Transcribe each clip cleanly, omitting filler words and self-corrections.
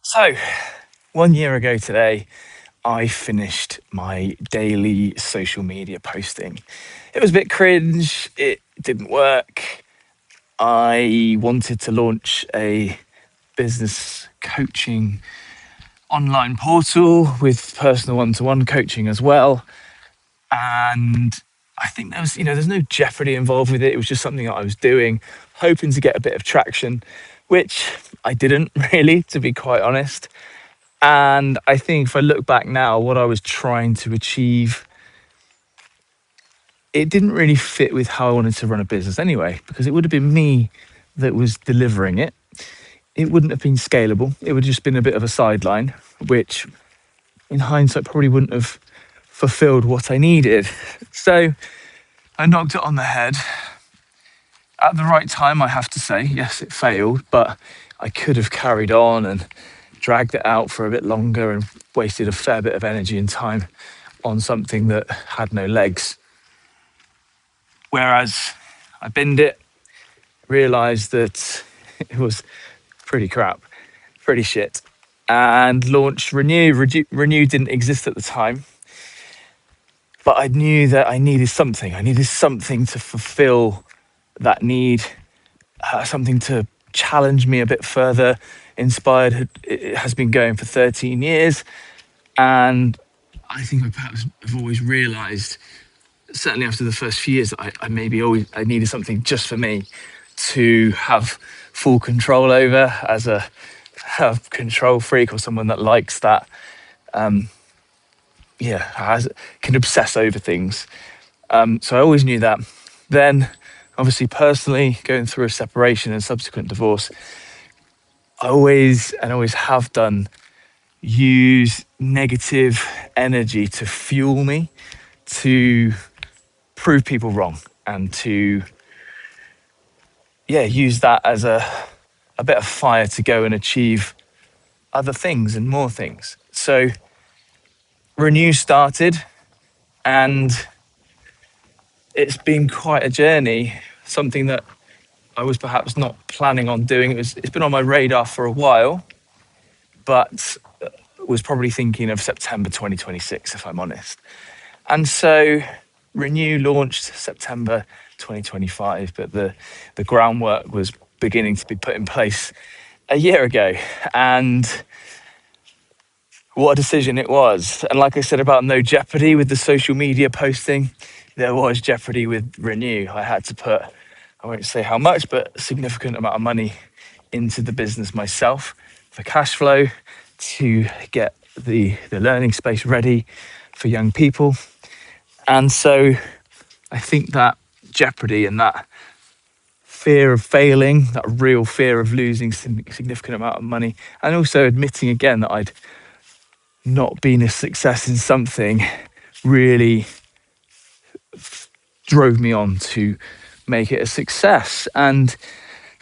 So, 1 year ago today, I finished my daily social media posting. It was a bit cringe, it didn't work. I wanted to launch a business coaching online portal with personal one to one coaching as well. And I think there's no jeopardy involved with it. It was just something that I was doing, hoping to get a bit of traction, which I didn't really, to be quite honest. And I think if I look back now, what I was trying to achieve, it didn't really fit with how I wanted to run a business anyway, because it would have been me that was delivering it. It wouldn't have been scalable. It would have just been a bit of a sideline, which in hindsight probably wouldn't have fulfilled what I needed. So I knocked it on the head at the right time, I have to say. Yes, it failed, but I could have carried on and dragged it out for a bit longer and wasted a fair bit of energy and time on something that had no legs. Whereas I binned it, realised that it was pretty crap, pretty shit, and launched Renew. Renew didn't exist at the time, but I knew that I needed something. I needed something to fulfill that need, something to challenge me a bit further. Inspired, it has been going for 13 years. And I think I perhaps have always realised, certainly after the first few years, that I needed something just for me to have full control over as a control freak or someone that likes that, can obsess over things. So I always knew that. Then, obviously, personally, going through a separation and subsequent divorce, I always have done, use negative energy to fuel me, to prove people wrong, and to use that as a bit of fire to go and achieve other things and more things. So Renew started, and it's been quite a journey, something that I was perhaps not planning on doing. It's been on my radar for a while, but was probably thinking of September 2026, if I'm honest. And so Renew launched September 2025, but the groundwork was beginning to be put in place a year ago. And what a decision it was. And like I said about no jeopardy with the social media posting, there was jeopardy with Renew. I had to put, I won't say how much, but a significant amount of money into the business myself for cash flow, to get the learning space ready for young people. And so I think that jeopardy and that fear of failing, that real fear of losing significant amount of money, and also admitting again that I'd not been a success in something, really drove me on to make it a success. And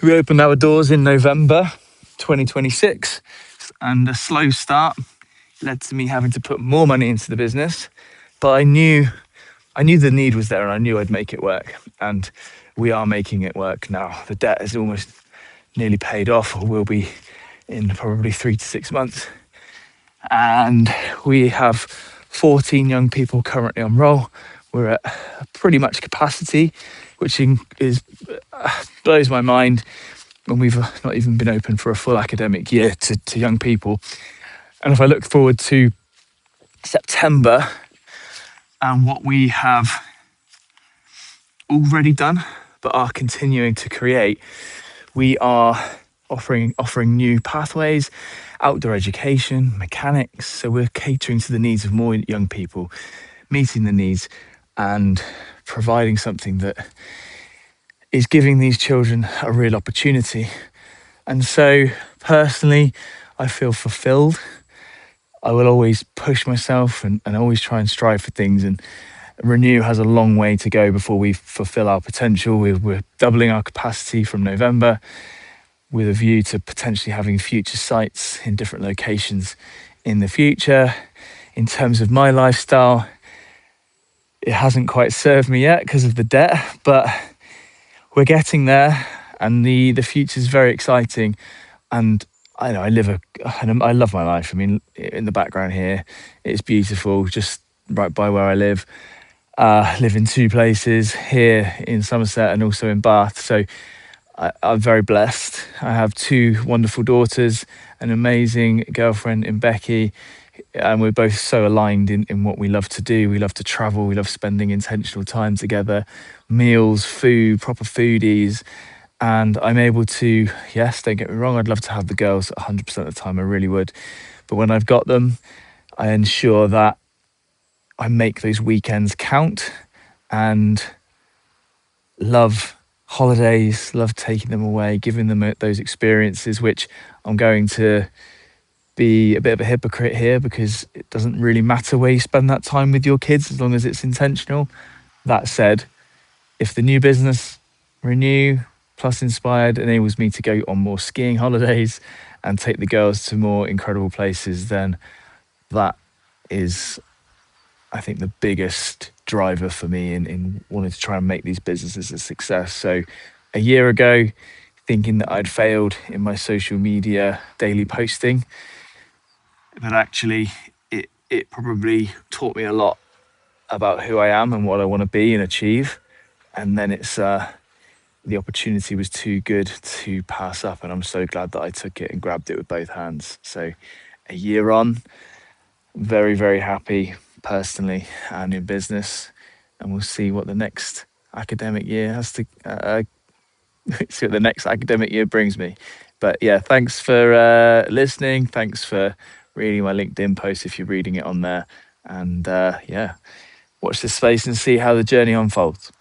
we opened our doors in November 2026, and a slow start led to me having to put more money into the business. But I knew the need was there, and I knew I'd make it work. And we are making it work now. The debt is almost nearly paid off, or will be in probably 3 to 6 months. And we have 14 young people currently on roll. We're at pretty much capacity, which blows my mind when we've not even been open for a full academic year to young people. And if I look forward to September and what we have already done but are continuing to create, we are offering new pathways, outdoor education, mechanics. So we're catering to the needs of more young people, meeting the needs and providing something that is giving these children a real opportunity. And so personally, I feel fulfilled. I will always push myself and always try and strive for things. And Renew has a long way to go before we fulfill our potential. We're doubling our capacity from November, with a view to potentially having future sites in different locations in the future. In terms of my lifestyle, it hasn't quite served me yet because of the debt, but we're getting there, and the future is very exciting. And I know I live I love my life. I mean, in the background here, it's beautiful, just right by where I live. Live in two places here in Somerset and also in Bath. So I'm very blessed. I have two wonderful daughters, an amazing girlfriend in Becky, and we're both so aligned in what we love to do. We love to travel, we love spending intentional time together, meals, food, proper foodies. And I'm able to, yes, don't get me wrong, I'd love to have the girls 100% of the time, I really would. But when I've got them, I ensure that I make those weekends count and love holidays, love taking them away, giving them those experiences, which I'm going to be a bit of a hypocrite here because it doesn't really matter where you spend that time with your kids as long as it's intentional. That said, if the new business, Renew plus Inspired, enables me to go on more skiing holidays and take the girls to more incredible places, then that is, I think, the biggest driver for me in wanting to try and make these businesses a success. So a year ago, thinking that I'd failed in my social media daily posting, but actually it probably taught me a lot about who I am and what I want to be and achieve. And then it's the opportunity was too good to pass up, and I'm so glad that I took it and grabbed it with both hands. So a year on, very, very happy personally and in business, and we'll see what the next academic year has to see what the next academic year brings me. But yeah, thanks for listening. Thanks for reading my LinkedIn post if you're reading it on there. And yeah, watch this space and see how the journey unfolds.